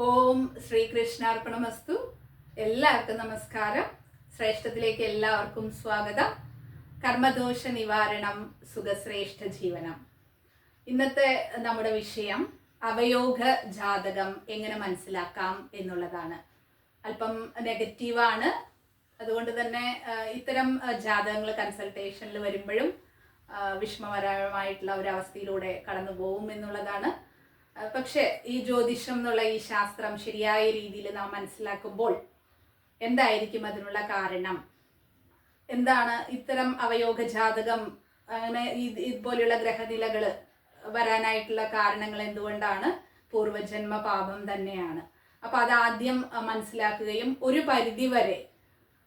ഓം ശ്രീകൃഷ്ണാർപ്പണമസ്തു. എല്ലാവർക്കും നമസ്കാരം. ശ്രേഷ്ഠത്തിലേക്ക് എല്ലാവർക്കും സ്വാഗതം. കർമ്മദോഷ നിവാരണം, സുഖശ്രേഷ്ഠ ജീവനം. ഇന്നത്തെ നമ്മുടെ വിഷയം അവയോഗ ജാതകം എങ്ങനെ മനസ്സിലാക്കാം എന്നുള്ളതാണ്. അല്പം നെഗറ്റീവാണ്. അതുകൊണ്ട് തന്നെ ഇത്തരം ജാതകങ്ങൾ കൺസൾട്ടേഷനിൽ വരുമ്പോഴും വിഷമകരമായിട്ടുള്ള ഒരു അവസ്ഥയിലൂടെ കടന്നു പോകും എന്നുള്ളതാണ്. പക്ഷെ ഈ ജ്യോതിഷം എന്നുള്ള ഈ ശാസ്ത്രം ശരിയായ രീതിയിൽ നാം മനസ്സിലാക്കുമ്പോൾ എന്തായിരിക്കും അതിനുള്ള കാരണം, എന്താണ് ഇത്തരം അവയോഗ ജാതകം അങ്ങനെ ഇതുപോലെയുള്ള ഗ്രഹനിലകൾ വരാനായിട്ടുള്ള കാരണങ്ങൾ എന്തുകൊണ്ടാണ്? പൂർവജന്മ പാപം തന്നെയാണ്. അപ്പൊ അതാദ്യം മനസ്സിലാക്കുകയും ഒരു പരിധി വരെ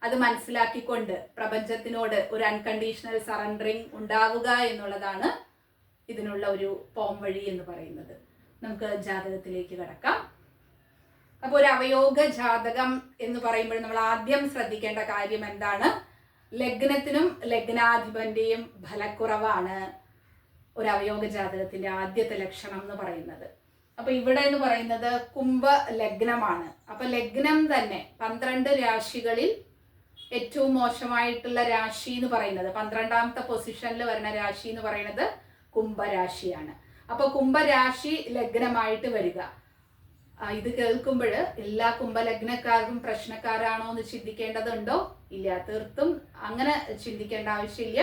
അത് മനസ്സിലാക്കിക്കൊണ്ട് പ്രപഞ്ചത്തിനോട് ഒരു അൺകണ്ടീഷണൽ സറണ്ടറിങ് ഉണ്ടാവുക എന്നുള്ളതാണ് ഇതിനുള്ള ഒരു പോംവഴി എന്ന് പറയുന്നത്. നമുക്ക് ജാതകത്തിലേക്ക് കടക്കാം. അപ്പോൾ ഒരു അവയോഗ ജാതകം എന്ന് പറയുമ്പോൾ നമ്മൾ ആദ്യം ശ്രദ്ധിക്കേണ്ട കാര്യം എന്താണ്? ലഗ്നത്തിനും ലഗ്നാധിപന്റെയും ഫലക്കുറവാണ് ഒരു അവയോഗ ജാതകത്തിന്റെ ആദ്യത്തെ ലക്ഷണം എന്ന് പറയുന്നത്. അപ്പൊ ഇവിടെ എന്ന് പറയുന്നത് കുംഭ ലഗ്നമാണ്. അപ്പൊ ലഗ്നം തന്നെ 12 രാശികളിൽ ഏറ്റവും മോശമായിട്ടുള്ള രാശി എന്ന് പറയുന്നത്, 12ാമത്തെ പൊസിഷനിൽ വരുന്ന രാശി എന്ന് പറയുന്നത് കുംഭരാശിയാണ്. അപ്പൊ കുംഭരാശി ലഗ്നമായിട്ട് വരിക, ഇത് കേൾക്കുമ്പോൾ എല്ലാ കുംഭലഗ്നക്കാർക്കും പ്രശ്നക്കാരാണോ എന്ന് ചിന്തിക്കേണ്ടതുണ്ടോ? ഇല്ല, തീർത്തും അങ്ങനെ ചിന്തിക്കേണ്ട ആവശ്യമില്ല.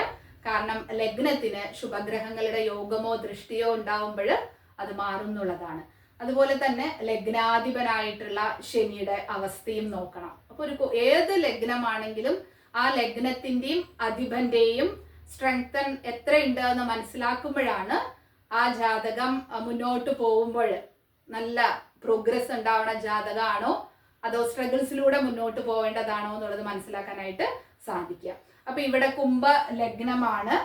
കാരണം ലഗ്നത്തിന് ശുഭഗ്രഹങ്ങളുടെ യോഗമോ ദൃഷ്ടിയോ ഉണ്ടാവുമ്പോൾ അത് മാറുന്നുള്ളതാണ്. അതുപോലെ തന്നെ ലഗ്നാധിപനായിട്ടുള്ള ശനിയുടെ അവസ്ഥയും നോക്കണം. അപ്പൊ ഏത് ലഗ്നമാണെങ്കിലും ആ ലഗ്നത്തിന്റെയും അധിപന്റെയും സ്ട്രെങ്തൻ എത്രയുണ്ട് എന്ന് മനസ്സിലാക്കുമ്പോഴാണ് ആ ജാതകം മുന്നോട്ട് പോകുമ്പോൾ നല്ല പ്രോഗ്രസ് ഉണ്ടാവുന്ന ജാതകമാണോ അതോ സ്ട്രഗിൾസിലൂടെ മുന്നോട്ട് പോവേണ്ടതാണോ എന്നുള്ളത് മനസ്സിലാക്കാനായിട്ട് സാധിക്കുക. അപ്പൊ ഇവിടെ കുംഭ ലഗ്നമാണ്.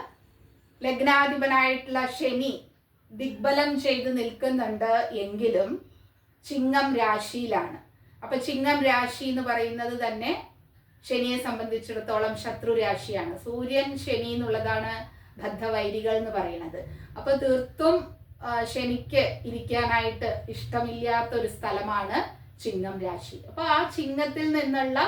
ലഗ്നാധിപനായിട്ടുള്ള ശനി ദിഗ്ബലം ചെയ്ത് നിൽക്കുന്നുണ്ട് എങ്കിലും ചിങ്ങം രാശിയിലാണ്. അപ്പൊ ചിങ്ങം രാശി എന്ന് പറയുന്നത് തന്നെ ശനിയെ സംബന്ധിച്ചിടത്തോളം ശത്രു രാശിയാണ്. സൂര്യൻ ശനി എന്നുള്ളതാണ് ബദ്ധവൈരികൾ എന്ന് പറയുന്നത്. അപ്പൊ തീർത്തും ശനിക്ക് ഇരിക്കാനായിട്ട് ഇഷ്ടമില്ലാത്ത ഒരു സ്ഥലമാണ് ചിങ്ങം രാശി. അപ്പൊ ആ ചിങ്ങത്തിൽ നിന്നുള്ള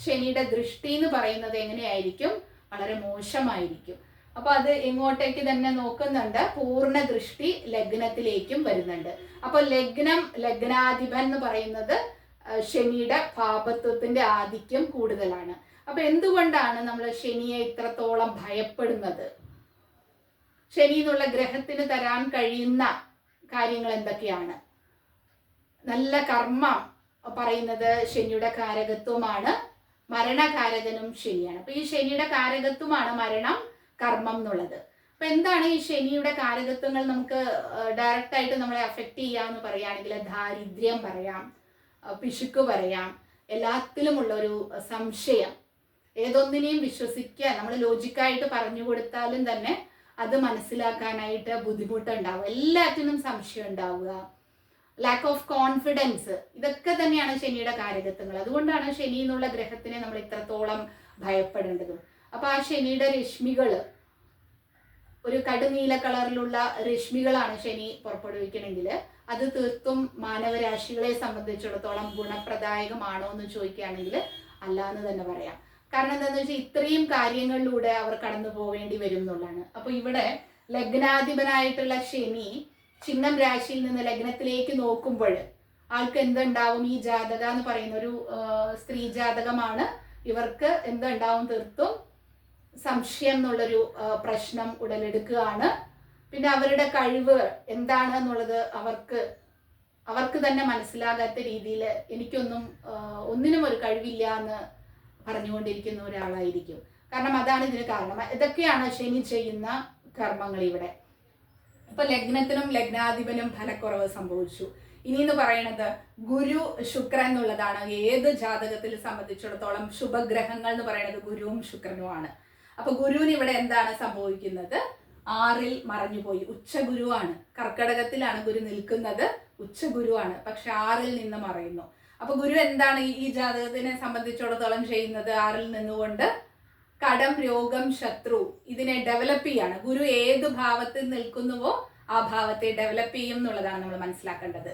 ശനിയുടെ ദൃഷ്ടി എന്ന് പറയുന്നത് എങ്ങനെയായിരിക്കും? വളരെ മോശമായിരിക്കും. അപ്പൊ അത് ഇങ്ങോട്ടേക്ക് തന്നെ നോക്കുന്നുണ്ട്. പൂർണ്ണ ദൃഷ്ടി ലഗ്നത്തിലേക്കും വരുന്നുണ്ട്. അപ്പൊ ലഗ്നാധിപൻ എന്ന് പറയുന്നത് ശനിയുടെ പാപത്വത്തിന്റെ ആധിക്യം കൂടുതലാണ്. അപ്പൊ എന്തുകൊണ്ടാണ് നമ്മൾ ശനിയെ ഇത്രത്തോളം ഭയപ്പെടുന്നത്? ശനി എന്നുള്ള ഗ്രഹത്തിന് തരാൻ കഴിയുന്ന കാര്യങ്ങൾ എന്തൊക്കെയാണ്? നല്ല കർമ്മം പറയുന്നത് ശനിയുടെ കാരകത്വമാണ്. മരണകാരകനും ശനിയാണ്. അപ്പൊ ഈ ശനിയുടെ കാരകത്വമാണ് മരണം, കർമ്മം എന്നുള്ളത്. അപ്പൊ എന്താണ് ഈ ശനിയുടെ കാരകത്വങ്ങൾ? നമുക്ക് ഡയറക്റ്റ് ആയിട്ട് നമ്മളെ അഫക്റ്റ് ചെയ്യാന്ന് പറയുകയാണെങ്കിൽ ദാരിദ്ര്യം പറയാം, പിശുക്ക് പറയാം, എല്ലാത്തിലുമുള്ള ഒരു സംശയം, ഏതൊന്നിനെയും വിശ്വസിക്കാൻ നമ്മൾ ലോജിക്കായിട്ട് പറഞ്ഞു കൊടുത്താലും തന്നെ അത് മനസ്സിലാക്കാനായിട്ട് ബുദ്ധിമുട്ടുണ്ടാവുക, എല്ലാത്തിനും സംശയം ഉണ്ടാവുക, ലാക്ക് ഓഫ് കോൺഫിഡൻസ്, ഇതൊക്കെ തന്നെയാണ് ശനിയുടെ കാരകത്വങ്ങൾ. അതുകൊണ്ടാണ് ശനി എന്നുള്ള ഗ്രഹത്തിനെ നമ്മൾ ഇത്രത്തോളം ഭയപ്പെടേണ്ടതും. അപ്പൊ ആ ശനിയുടെ രശ്മികൾ, ഒരു കടുനീല കളറിലുള്ള രശ്മികളാണ് ശനി പുറപ്പെടുവിക്കണമെങ്കിൽ അത് തീർത്തും മാനവരാശികളെ സംബന്ധിച്ചിടത്തോളം ഗുണപ്രദായകമാണോ എന്ന് ചോദിക്കുകയാണെങ്കിൽ അല്ല എന്ന് തന്നെ പറയാം. കാരണം എന്താണെന്ന് വെച്ചാൽ ഇത്രയും കാര്യങ്ങളിലൂടെ അവർ കടന്നു പോവേണ്ടി വരും എന്നുള്ളതാണ്. അപ്പൊ ഇവിടെ ലഗ്നാധിപനായിട്ടുള്ള ശനി ചിങ്ങം രാശിയിൽ നിന്ന് ലഗ്നത്തിലേക്ക് നോക്കുമ്പോൾ ആൾക്ക് എന്തുണ്ടാവും? ഈ ജാതക എന്ന് പറയുന്ന ഒരു സ്ത്രീ ജാതകമാണ്. ഇവർക്ക് എന്തുണ്ടാവും? തീർത്തും സംശയം എന്നുള്ളൊരു പ്രശ്നം ഉടലെടുക്കുകയാണ്. പിന്നെ അവരുടെ കഴിവ് എന്താണ് എന്നുള്ളത് അവർക്ക് തന്നെ മനസ്സിലാകാത്ത രീതിയിൽ ഒന്നിനും ഒരു കഴിവില്ല എന്ന് പറഞ്ഞുകൊണ്ടിരിക്കുന്ന ഒരാളായിരിക്കും. കാരണം അതാണ് ഇതിന് കാരണം. ഇതൊക്കെയാണ് ശനി ചെയ്യുന്ന കർമ്മങ്ങൾ ഇവിടെ. ഇപ്പൊ ലഗ്നത്തിനും ലഗ്നാധിപനും ഫലക്കുറവ് സംഭവിച്ചു. ഇനി എന്ന് പറയുന്നത് ഗുരു ശുക്രൻ എന്നുള്ളതാണ്. ഏത് ജാതകത്തിൽ സംബന്ധിച്ചിടത്തോളം ശുഭഗ്രഹങ്ങൾ എന്ന് പറയുന്നത് ഗുരുവും ശുക്രനുമാണ്. അപ്പൊ ഗുരുവിന് ഇവിടെ എന്താണ് സംഭവിക്കുന്നത്? 6ൽ മറഞ്ഞുപോയി. ഉച്ചഗുരുവാണ്. കർക്കടകത്തിലാണ് ഗുരു നിൽക്കുന്നത്, ഉച്ചഗുരുവാണ്. പക്ഷെ 6ൽ നിന്ന് മറയുന്നു. അപ്പൊ ഗുരു എന്താണ് ഈ ജാതകത്തിനെ സംബന്ധിച്ചിടത്തോളം ചെയ്യുന്നത്? 6ൽ നിന്നുകൊണ്ട് കടം, രോഗം, ശത്രു ഇതിനെ ഡെവലപ്പ് ചെയ്യാണ്. ഗുരു ഏത് ഭാവത്തിൽ നിൽക്കുന്നുവോ ആ ഭാവത്തെ ഡെവലപ്പ് ചെയ്യും എന്നുള്ളതാണ് നമ്മൾ മനസ്സിലാക്കേണ്ടത്.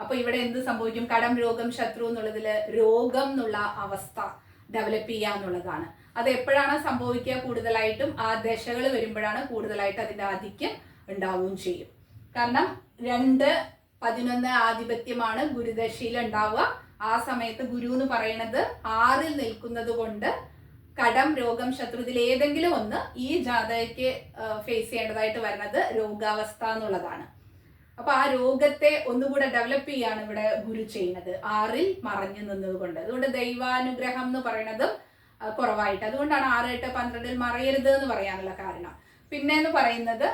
അപ്പൊ ഇവിടെ എന്ത് സംഭവിക്കും? കടം, രോഗം, ശത്രു എന്നുള്ളതില് രോഗം എന്നുള്ള അവസ്ഥ ഡെവലപ്പ് ചെയ്യുക എന്നുള്ളതാണ്. അത് എപ്പോഴാണ് സംഭവിക്കുക? കൂടുതലായിട്ടും ആ ദശകൾ വരുമ്പോഴാണ് കൂടുതലായിട്ട് അതിന്റെ ആധിക്യം ഉണ്ടാവുകയും ചെയ്യും. കാരണം 2-11 ആധിപത്യമാണ് ഗുരുദശയിൽ ഉണ്ടാവുക. ആ സമയത്ത് ഗുരു എന്ന് പറയുന്നത് 6ൽ നിൽക്കുന്നത് കൊണ്ട് കടം, രോഗം, ശത്രു ഇതിൽ ഏതെങ്കിലും ഒന്ന് ഈ ജാതകയ്ക്ക് ഫേസ് ചെയ്യേണ്ടതായിട്ട് വരുന്നത് രോഗാവസ്ഥ എന്നുള്ളതാണ്. അപ്പൊ ആ രോഗത്തെ ഒന്നുകൂടെ ഡെവലപ്പ് ചെയ്യാണ് ഇവിടെ ഗുരു ചെയ്യുന്നത് 6ൽ മറഞ്ഞു നിന്നത് കൊണ്ട്. അതുകൊണ്ട് ദൈവാനുഗ്രഹം എന്ന് പറയുന്നത് കുറവായിട്ട്, അതുകൊണ്ടാണ് 6, 8, 12ൽ മറയരുത് എന്ന് പറയാനുള്ള കാരണം. പിന്നെ എന്ന് പറയുന്നത്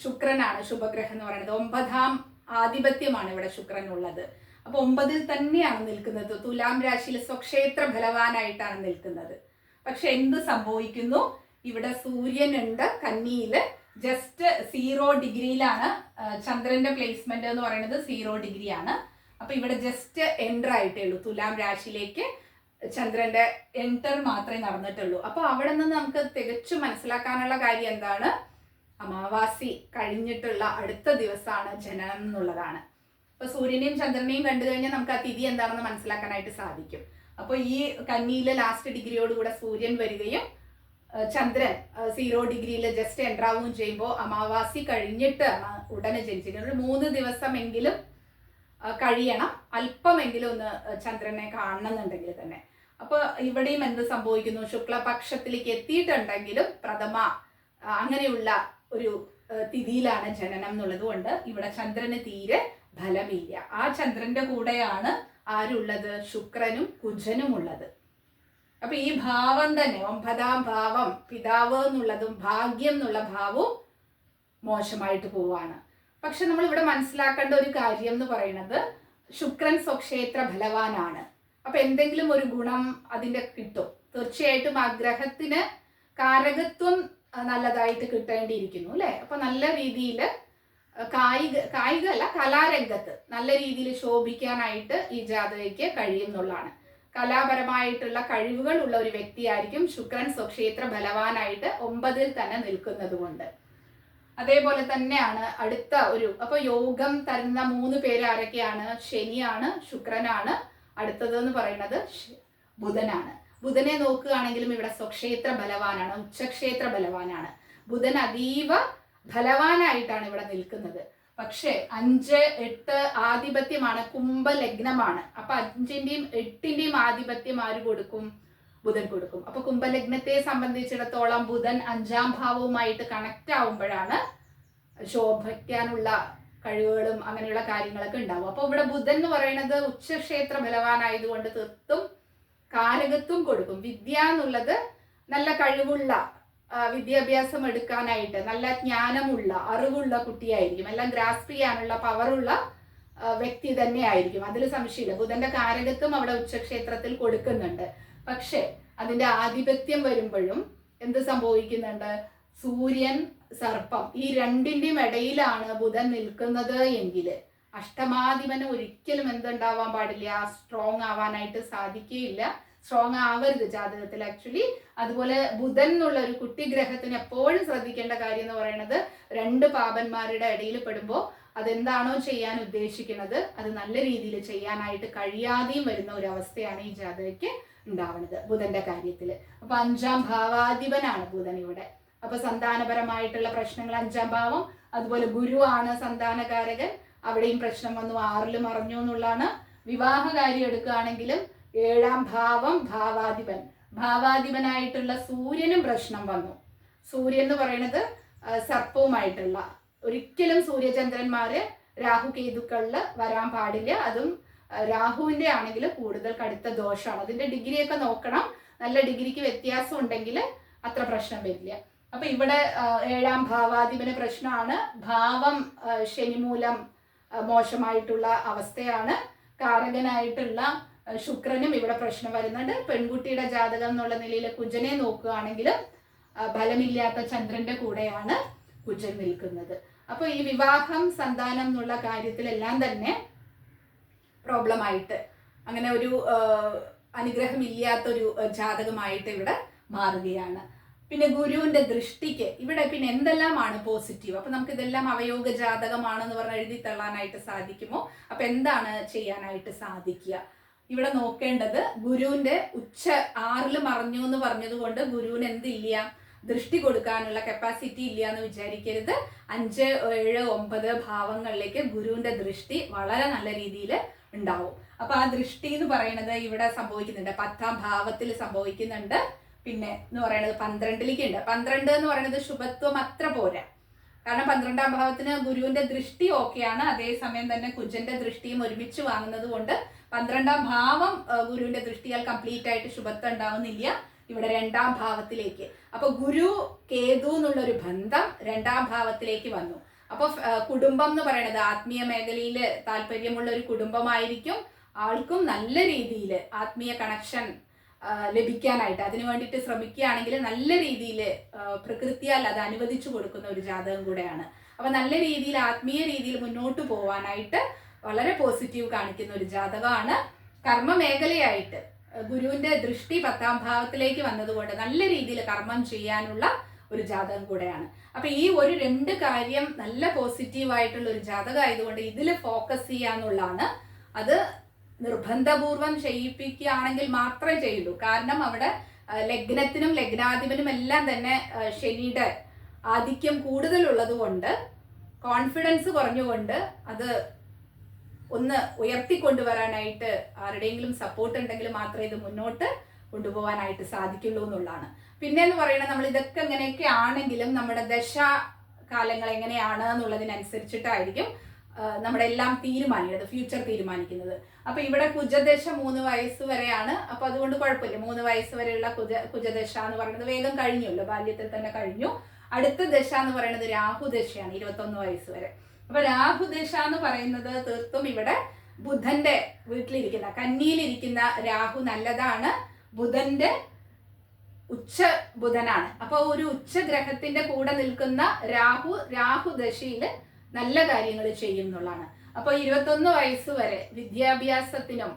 ശുക്രനാണ്, ശുഭഗ്രഹം എന്ന് പറയുന്നത് 9ാം ആധിപത്യമാണ് ഇവിടെ ശുക്രനുള്ളത്. അപ്പൊ 9ൽ തന്നെയാണ് നിൽക്കുന്നത്. തുലാം രാശിയിൽ സ്വക്ഷേത്ര ബലവാനായിട്ടാണ് നിൽക്കുന്നത്. പക്ഷെ എന്ത് സംഭവിക്കുന്നു? ഇവിടെ സൂര്യനുണ്ട് കന്നിയില്, ജസ്റ്റ് 0 ഡിഗ്രിയിലാണ്. ചന്ദ്രന്റെ പ്ലേസ്മെന്റ് എന്ന് പറയുന്നത് 0 ഡിഗ്രിയാണ്. അപ്പൊ ഇവിടെ ജസ്റ്റ് എൻ്റർ ആയിട്ടേ ഉള്ളൂ. തുലാം രാശിയിലേക്ക് ചന്ദ്രന്റെ എൻ്റർ മാത്രമേ നടന്നിട്ടുള്ളൂ. അപ്പൊ അവിടെ നിന്ന് നമുക്ക് തികച്ചു മനസ്സിലാക്കാനുള്ള കാര്യം എന്താണ്? അമാവാസി കഴിഞ്ഞിട്ടുള്ള അടുത്ത ദിവസമാണ് ജനനം എന്നുള്ളതാണ്. അപ്പൊ സൂര്യനെയും ചന്ദ്രനെയും കണ്ടു കഴിഞ്ഞാൽ നമുക്ക് ആ തിഥി എന്താണെന്ന് മനസ്സിലാക്കാനായിട്ട് സാധിക്കും. അപ്പോൾ ഈ കന്നിയിലെ ലാസ്റ്റ് ഡിഗ്രിയോടുകൂടെ സൂര്യൻ വരികയും ചന്ദ്രൻ 0 ഡിഗ്രിയിൽ ജസ്റ്റ് എൻ്റർ ആവുകയും ചെയ്യുമ്പോൾ അമാവാസി കഴിഞ്ഞിട്ട് ഉടനെ ജനിച്ചിരിക്കുന്നത്. ഒരു 3 ദിവസമെങ്കിലും കഴിയണം അല്പമെങ്കിലും ഒന്ന് ചന്ദ്രനെ കാണണമെന്നുണ്ടെങ്കിൽ തന്നെ. അപ്പൊ ഇവിടെയും എന്ത് സംഭവിക്കുന്നു? ശുക്ലപക്ഷത്തിലേക്ക് എത്തിയിട്ടുണ്ടെങ്കിലും പ്രഥമ അങ്ങനെയുള്ള ഒരു തിഥിയിലാണ് ജനനം എന്നുള്ളത് കൊണ്ട് ഇവിടെ ചന്ദ്രന് തീരെ ഫലമില്ല. ആ ചന്ദ്രന്റെ കൂടെയാണ് ആരുള്ളത്? ശുക്രനും കുജനും ഉള്ളത്. അപ്പൊ ഈ ഭാവം തന്നെ 9ാം ഭാവം പിതാവ് എന്നുള്ളതും ഭാഗ്യം എന്നുള്ള ഭാവവും മോശമായിട്ട് പോവാണ്. പക്ഷെ നമ്മൾ ഇവിടെ മനസ്സിലാക്കേണ്ട ഒരു കാര്യം എന്ന് പറയുന്നത് ശുക്രൻ സ്വക്ഷേത്ര ബലവാനാണ്. അപ്പൊ എന്തെങ്കിലും ഒരു ഗുണം അതിന്റെ കിട്ടും. തീർച്ചയായിട്ടും ആ ഗ്രഹത്തിന് കാരകത്വം നല്ലതായിട്ട് കിട്ടേണ്ടിയിരിക്കുന്നു അല്ലെ. അപ്പൊ നല്ല രീതിയിൽ കായിക അല്ല കലാരംഗത്ത് നല്ല രീതിയിൽ ശോഭിക്കാനായിട്ട് ഈ ജാതകയ്ക്ക് കഴിയുന്നുള്ളതാണ്. കലാപരമായിട്ടുള്ള കഴിവുകൾ ഉള്ള ഒരു വ്യക്തിയായിരിക്കും ശുക്രൻ സ്വക്ഷേത്ര ബലവാനായിട്ട് 9ൽ തന്നെ നിൽക്കുന്നത് കൊണ്ട്. അതേപോലെ തന്നെയാണ് അടുത്ത അപ്പൊ യോഗം തരുന്ന 3 പേര് ആരൊക്കെയാണ്? ശനിയാണ്, ശുക്രനാണ്, അടുത്തത് എന്ന് പറയുന്നത് ബുധനാണ്. ബുധനെ നോക്കുകയാണെങ്കിലും ഇവിടെ സ്വക്ഷേത്ര ബലവാനാണ്, ഉച്ചക്ഷേത്ര ബലവാനാണ്. ബുധൻ അതീവ ഫലവാനായിട്ടാണ് ഇവിടെ നിൽക്കുന്നത്. പക്ഷെ 5, 8 ആധിപത്യമാണ്, കുംഭലഗ്നമാണ്. അപ്പൊ 5ന്റെയും 8ന്റെയും ആധിപത്യം ആര് കൊടുക്കും? ബുധൻ കൊടുക്കും. അപ്പൊ കുംഭലഗ്നത്തെ സംബന്ധിച്ചിടത്തോളം ബുധൻ 5ാം ഭാവവുമായിട്ട് കണക്ട് ആവുമ്പോഴാണ് ശോഭിക്കാനുള്ള കഴിവുകളും അങ്ങനെയുള്ള കാര്യങ്ങളൊക്കെ ഉണ്ടാവും. അപ്പൊ ഇവിടെ ബുധൻ എന്ന് പറയുന്നത് ഉച്ചക്ഷേത്ര ബലവാനായതുകൊണ്ട് തീർത്തും കാരകത്വം കൊടുക്കും. വിദ്യ എന്നുള്ളത് നല്ല കഴിവുള്ള വിദ്യാഭ്യാസം എടുക്കാനായിട്ട് നല്ല ജ്ഞാനമുള്ള അറിവുള്ള കുട്ടിയായിരിക്കും. എല്ലാം ഗ്രാസ്പ് ചെയ്യാനുള്ള പവറുള്ള വ്യക്തി തന്നെ ആയിരിക്കും, അതിൽ സംശയമില്ല. ബുധന്റെ കാരകത്വം അവിടെ ഉച്ചക്ഷേത്രത്തിൽ കൊടുക്കുന്നുണ്ട്. പക്ഷെ അതിന്റെ ആധിപത്യം വരുമ്പോഴും എന്ത് സംഭവിക്കുന്നുണ്ട്? സൂര്യൻ, സർപ്പം ഈ 2ന്റെയും ഇടയിലാണ് ബുധൻ നിൽക്കുന്നത് എങ്കിൽ അഷ്ടമാധിപന് ഒരിക്കലും എന്തുണ്ടാവാൻ പാടില്ല? സ്ട്രോങ് ആവാനായിട്ട് സാധിക്കുകയില്ല. സ്ട്രോങ് ആവരുത് ജാതകത്തിൽ ആക്ച്വലി. അതുപോലെ ബുധൻ എന്നുള്ള ഒരു കുട്ടി ഗ്രഹത്തിന് എപ്പോഴും ശ്രദ്ധിക്കേണ്ട കാര്യം എന്ന് പറയുന്നത് 2 പാപന്മാരുടെ ഇടയിൽ പെടുമ്പോൾ അതെന്താണോ ചെയ്യാൻ ഉദ്ദേശിക്കുന്നത് അത് നല്ല രീതിയിൽ ചെയ്യാനായിട്ട് കഴിയാതെയും വരുന്ന ഒരു അവസ്ഥയാണ് ഈ ജാതകയ്ക്ക് ഉണ്ടാവുന്നത് ബുധന്റെ കാര്യത്തിൽ. അപ്പൊ 5ാം ഭാവാധിപനാണ് ബുധൻ ഇവിടെ. അപ്പൊ സന്താനപരമായിട്ടുള്ള പ്രശ്നങ്ങൾ 5ാം ഭാവം. അതുപോലെ ഗുരുവാണ് സന്താനകാരകൻ, അവിടെയും പ്രശ്നം വന്നു, 6ൽ മറഞ്ഞു എന്നുള്ളതാണ്. വിവാഹകാര്യം എടുക്കുകയാണെങ്കിലും 7ാം ഭാവം ഭാവാധിപനായിട്ടുള്ള സൂര്യനും പ്രശ്നം വന്നു. സൂര്യൻ എന്ന് പറയുന്നത് സർപ്പവുമായിട്ടുള്ള, ഒരിക്കലും സൂര്യചന്ദ്രന്മാര് രാഹുകേതുക്കളില് വരാൻ പാടില്ല. അതും രാഹുവിന്റെ ആണെങ്കിൽ കൂടുതൽ കടുത്ത ദോഷമാണ്. അതിന്റെ ഡിഗ്രിയൊക്കെ നോക്കണം. നല്ല ഡിഗ്രിക്ക് വ്യത്യാസം ഉണ്ടെങ്കിൽ അത്ര പ്രശ്നം വരില്ല. അപ്പൊ ഇവിടെ 7ാം ഭാവാധിപന് പ്രശ്നമാണ്. ഭാവം ശനി മൂലം മോശമായിട്ടുള്ള അവസ്ഥയാണ്. കാരകനായിട്ടുള്ള ശുക്രനും ഇവിടെ പ്രശ്നം വരുന്നുണ്ട്. പെൺകുട്ടിയുടെ ജാതകം എന്നുള്ള നിലയിൽ കുജനെ നോക്കുകയാണെങ്കിൽ ഫലമില്ലാത്ത ചന്ദ്രന്റെ കൂടെയാണ് കുജൻ നിൽക്കുന്നത്. അപ്പൊ ഈ വിവാഹം, സന്താനം എന്നുള്ള കാര്യത്തിലെല്ലാം തന്നെ പ്രോബ്ലമായിട്ട് അങ്ങനെ ഒരു അനുഗ്രഹമില്ലാത്തൊരു ജാതകമായിട്ട് ഇവിടെ മാറുകയാണ്. പിന്നെ ഗുരുവിന്റെ ദൃഷ്ടിക്ക് ഇവിടെ പിന്നെ എന്തെല്ലാമാണ് പോസിറ്റീവ്. അപ്പൊ നമുക്ക് ഇതെല്ലാം അവയോഗ ജാതകമാണെന്ന് പറഞ്ഞ് എഴുതി തള്ളാനായിട്ട് സാധിക്കുമോ? അപ്പൊ എന്താണ് ചെയ്യാനായിട്ട് സാധിക്കുക? ഇവിടെ നോക്കേണ്ടത് ഗുരുവിന്റെ ഉച്ച 6 മറഞ്ഞു എന്ന് പറഞ്ഞത് കൊണ്ട് ഗുരുവിന് എന്തില്ല, ദൃഷ്ടി കൊടുക്കാനുള്ള കപ്പാസിറ്റി ഇല്ല എന്ന് വിചാരിക്കരുത്. 5, 7, 9 ഭാവങ്ങളിലേക്ക് ഗുരുവിന്റെ ദൃഷ്ടി വളരെ നല്ല രീതിയിൽ ഉണ്ടാവും. അപ്പൊ ആ ദൃഷ്ടി എന്ന് പറയുന്നത് ഇവിടെ സംഭവിക്കുന്നുണ്ട്, 10ാം ഭാവത്തിൽ സംഭവിക്കുന്നുണ്ട്. പിന്നെ എന്ന് പറയുന്നത് 12ലേക്ക് ഉണ്ട്. 12 എന്ന് പറയുന്നത് ശുഭത്വം അത്ര പോരാ. കാരണം 12ാം ഭാവത്തിന് ഗുരുവിന്റെ ദൃഷ്ടി ഓക്കെയാണ്, അതേസമയം തന്നെ കുജന്റെ ദൃഷ്ടിയും ഒരുമിച്ച് വാങ്ങുന്നത് കൊണ്ട് 12ാം ഭാവം ഗുരുവിന്റെ ദൃഷ്ടിയാൽ കംപ്ലീറ്റ് ആയിട്ട് ശുഭത്വം ഉണ്ടാവുന്നില്ല. ഇവിടെ 2ാം ഭാവത്തിലേക്ക്, അപ്പൊ ഗുരു കേതു എന്നുള്ളൊരു ബന്ധം 2ാം ഭാവത്തിലേക്ക് വന്നു. അപ്പൊ കുടുംബം എന്ന് പറയുന്നത് ആത്മീയ മേഖലയിൽ താല്പര്യമുള്ള ഒരു കുടുംബമായിരിക്കും. ആൾക്കും നല്ല രീതിയിൽ ആത്മീയ കണക്ഷൻ ലഭിക്കാനായിട്ട് അതിനു വേണ്ടിയിട്ട് ശ്രമിക്കുകയാണെങ്കിൽ നല്ല രീതിയിൽ പ്രകൃതിയാൽ അത് അനുവദിച്ചു കൊടുക്കുന്ന ഒരു ജാതകം കൂടെയാണ്. അപ്പൊ നല്ല രീതിയിൽ ആത്മീയ രീതിയിൽ മുന്നോട്ട് പോവാനായിട്ട് വളരെ പോസിറ്റീവ് കാണിക്കുന്ന ഒരു ജാതകമാണ്. കർമ്മ മേഖലയായിട്ട് ഗുരുവിന്റെ ദൃഷ്ടി 10ാം ഭാവത്തിലേക്ക് വന്നതുകൊണ്ട് നല്ല രീതിയിൽ കർമ്മം ചെയ്യാനുള്ള ഒരു ജാതകം കൂടെയാണ്. അപ്പൊ ഈ ഒരു 2 കാര്യം നല്ല പോസിറ്റീവായിട്ടുള്ള ഒരു ജാതകം ആയതുകൊണ്ട് ഇതിൽ ഫോക്കസ് ചെയ്യാന്നുള്ളതാണ്. അത് നിർബന്ധപൂർവം ചെയ്യിപ്പിക്കുകയാണെങ്കിൽ മാത്രമേ ചെയ്യുള്ളൂ. കാരണം അവിടെ ലഗ്നത്തിനും ലഗ്നാധിപനും എല്ലാം തന്നെ ശനിയുടെ ആധിക്യം കൂടുതലുള്ളത് കൊണ്ട് കോൺഫിഡൻസ് കുറഞ്ഞുകൊണ്ട് അത് ഒന്ന് ഉയർത്തിക്കൊണ്ടുവരാനായിട്ട് ആരുടെയെങ്കിലും സപ്പോർട്ട് ഉണ്ടെങ്കിൽ മാത്രമേ ഇത് മുന്നോട്ട് കൊണ്ടുപോകാനായിട്ട് സാധിക്കുള്ളൂ എന്നുള്ളതാണ്. പിന്നെ എന്ന് പറയുന്നത് നമ്മൾ ഇതൊക്കെ എങ്ങനെയൊക്കെ ആണെങ്കിലും നമ്മുടെ ദശാകാലങ്ങൾ എങ്ങനെയാണ് എന്നുള്ളതിനനുസരിച്ചിട്ടായിരിക്കും നമ്മുടെ എല്ലാം തീരുമാനിക്കുന്നത്, ഫ്യൂച്ചർ തീരുമാനിക്കുന്നത്. അപ്പൊ ഇവിടെ കുജദശ 3 വയസ്സ് വരെയാണ്. അപ്പൊ അതുകൊണ്ട് കുഴപ്പമില്ല, 3 വയസ്സ് വരെയുള്ള കുജദശ എന്ന് പറയുന്നത് വേഗം കഴിഞ്ഞല്ലോ, ബാല്യത്തിൽ തന്നെ കഴിഞ്ഞു. അടുത്ത ദശ എന്ന് പറയുന്നത് രാഹുദശയാണ്, 21 വയസ്സ് വരെ. അപ്പൊ രാഹുദശ എന്ന് പറയുന്നത് തീർത്തും ഇവിടെ ബുധന്റെ വീട്ടിലിരിക്കുന്ന കന്നിയിലിരിക്കുന്ന രാഹു നല്ലതാണ്. ബുധന്റെ ഉച്ച ബുധനാണ്. അപ്പൊ ഒരു ഉച്ച ഗ്രഹത്തിന്റെ കൂടെ നിൽക്കുന്ന രാഹുദശയിൽ നല്ല കാര്യങ്ങൾ ചെയ്യും എന്നുള്ളതാണ്. അപ്പൊ 21 വയസ്സ് വരെ വിദ്യാഭ്യാസത്തിനും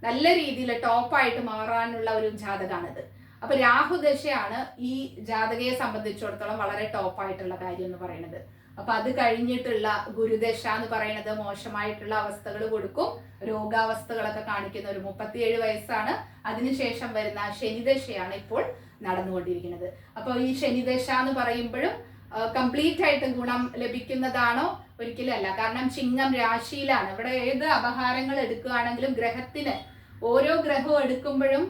നല്ല രീതിയിൽ ടോപ്പായിട്ട് മാറാനുള്ള ഒരു ജാതകമാണിത്. അപ്പൊ രാഹുദശയാണ് ഈ ജാതകയെ സംബന്ധിച്ചിടത്തോളം വളരെ ടോപ്പായിട്ടുള്ള കാര്യം എന്ന് പറയുന്നത്. അപ്പൊ അത് കഴിഞ്ഞിട്ടുള്ള ഗുരുദശ എന്ന് പറയുന്നത് മോശമായിട്ടുള്ള അവസ്ഥകൾ കൊടുക്കും, രോഗാവസ്ഥകളൊക്കെ കാണിക്കുന്ന ഒരു 37 വയസ്സാണ്. അതിനുശേഷം വരുന്ന ശനിദശയാണ് ഇപ്പോൾ നടന്നുകൊണ്ടിരിക്കുന്നത്. അപ്പൊ ഈ ശനിദശ എന്ന് പറയുമ്പോഴും കംപ്ലീറ്റ് ആയിട്ട് ഗുണം ലഭിക്കുന്നതാണോ? ഒരിക്കലും അല്ല. കാരണം ചിങ്ങം രാശിയിലാണ്. ഇവിടെ ഏത് അപഹാരങ്ങൾ എടുക്കുകയാണെങ്കിലും ഗ്രഹത്തിന് ഓരോ ഗ്രഹവും എടുക്കുമ്പോഴും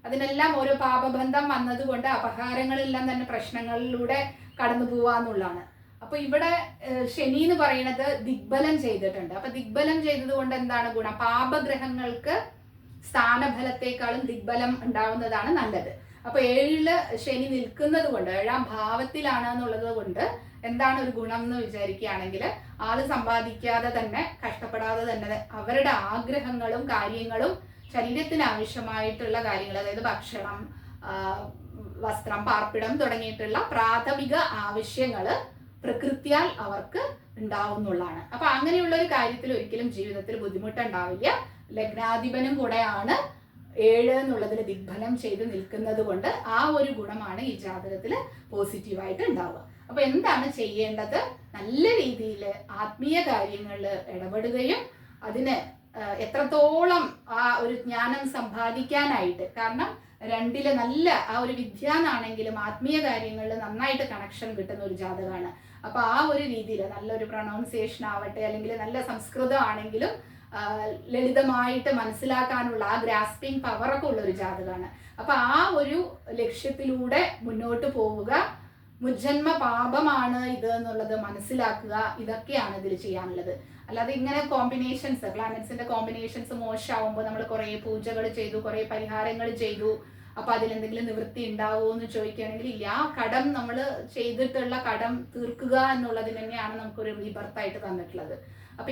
അതിനെല്ലാം ഓരോ പാപബന്ധം വന്നതുകൊണ്ട് അപഹാരങ്ങളെല്ലാം തന്നെ പ്രശ്നങ്ങളിലൂടെ കടന്നു പോവാന്നുള്ളതാണ്. അപ്പൊ ഇവിടെ ശനി എന്ന് പറയുന്നത് ദിഗ്ബലം ചെയ്തിട്ടുണ്ട്. അപ്പൊ ദിഗ്ബലം ചെയ്തത് കൊണ്ട് എന്താണ് ഗുണം? പാപഗ്രഹങ്ങൾക്ക് സ്ഥാനഫലത്തെക്കാളും ദിഗ്ബലം ഉണ്ടാവുന്നതാണ് നല്ലത്. അപ്പൊ 7ല് ശനി നിൽക്കുന്നത് കൊണ്ട് 7ാം ഭാവത്തിലാണ് എന്നുള്ളത് കൊണ്ട് എന്താണ് ഒരു ഗുണം എന്ന് വിചാരിക്കുകയാണെങ്കിൽ ആള് സമ്പാദിക്കാതെ തന്നെ കഷ്ടപ്പെടാതെ തന്നെ അവരുടെ ആഗ്രഹങ്ങളും കാര്യങ്ങളും ശരീരത്തിന് ആവശ്യമായിട്ടുള്ള കാര്യങ്ങൾ, അതായത് ഭക്ഷണം, വസ്ത്രം, പാർപ്പിടം തുടങ്ങിയിട്ടുള്ള പ്രാഥമിക ആവശ്യങ്ങൾ പ്രകൃതിയാൽ അവർക്ക് ഉണ്ടാവുന്നുള്ളതാണ്. അപ്പൊ അങ്ങനെയുള്ള ഒരു കാര്യത്തിൽ ഒരിക്കലും ജീവിതത്തിൽ ബുദ്ധിമുട്ടുണ്ടാവില്ല. ലഗ്നാധിപനും കൂടെയാണ് 7 എന്നുള്ളതിൽ ദിഗ്ബലം ചെയ്ത് നിൽക്കുന്നത് കൊണ്ട് ആ ഒരു ഗുണമാണ് ഈ ജാതകത്തിൽ പോസിറ്റീവായിട്ട് ഉണ്ടാവുക. അപ്പൊ എന്താണ് ചെയ്യേണ്ടത്? നല്ല രീതിയിൽ ആത്മീയ കാര്യങ്ങളിൽ ഇടപെടുകയും അതിന് എത്രത്തോളം ആ ഒരു ജ്ഞാനം സമ്പാദിക്കാനായിട്ട്, കാരണം 2ല് നല്ല ആ ഒരു വിദ്യ എന്നാണെങ്കിലും ആത്മീയ കാര്യങ്ങളിൽ നന്നായിട്ട് കണക്ഷൻ കിട്ടുന്ന ഒരു ജാതകമാണ്. അപ്പൊ ആ ഒരു രീതിയിൽ നല്ലൊരു പ്രൊണൗൺസിയേഷൻ ആവട്ടെ, അല്ലെങ്കിൽ നല്ല സംസ്കൃതം ആണെങ്കിലും ലളിതമായിട്ട് മനസ്സിലാക്കാനുള്ള ആ ഗ്രാസ്പിംഗ് പവറൊക്കെ ഉള്ള ഒരു ജാതകമാണ്. അപ്പൊ ആ ഒരു ലക്ഷ്യത്തിലൂടെ മുന്നോട്ട് പോവുക. മുജ്ജന്മ പാപമാണ് ഇത് എന്നുള്ളത് മനസ്സിലാക്കുക. ഇതൊക്കെയാണ് ഇതിൽ ചെയ്യാനുള്ളത്. അല്ലാതെ ഇങ്ങനെ കോമ്പിനേഷൻസ്, പ്ലാനറ്റ്സിന്റെ കോമ്പിനേഷൻസ് മോശമാവുമ്പോൾ നമ്മൾ കുറെ പൂജകൾ ചെയ്തു, കുറെ പരിഹാരങ്ങൾ ചെയ്തു, അപ്പൊ അതിലെന്തെങ്കിലും നിവൃത്തി ഉണ്ടാവുമോ എന്ന് ചോദിക്കുകയാണെങ്കിൽ ഇല്ല. ആ കടം നമ്മൾ ചെയ്തിട്ടുള്ള കടം തീർക്കുക എന്നുള്ളതിന് തന്നെയാണ് നമുക്കൊരു റീബർത്തായിട്ട് തന്നിട്ടുള്ളത്. അപ്പൊ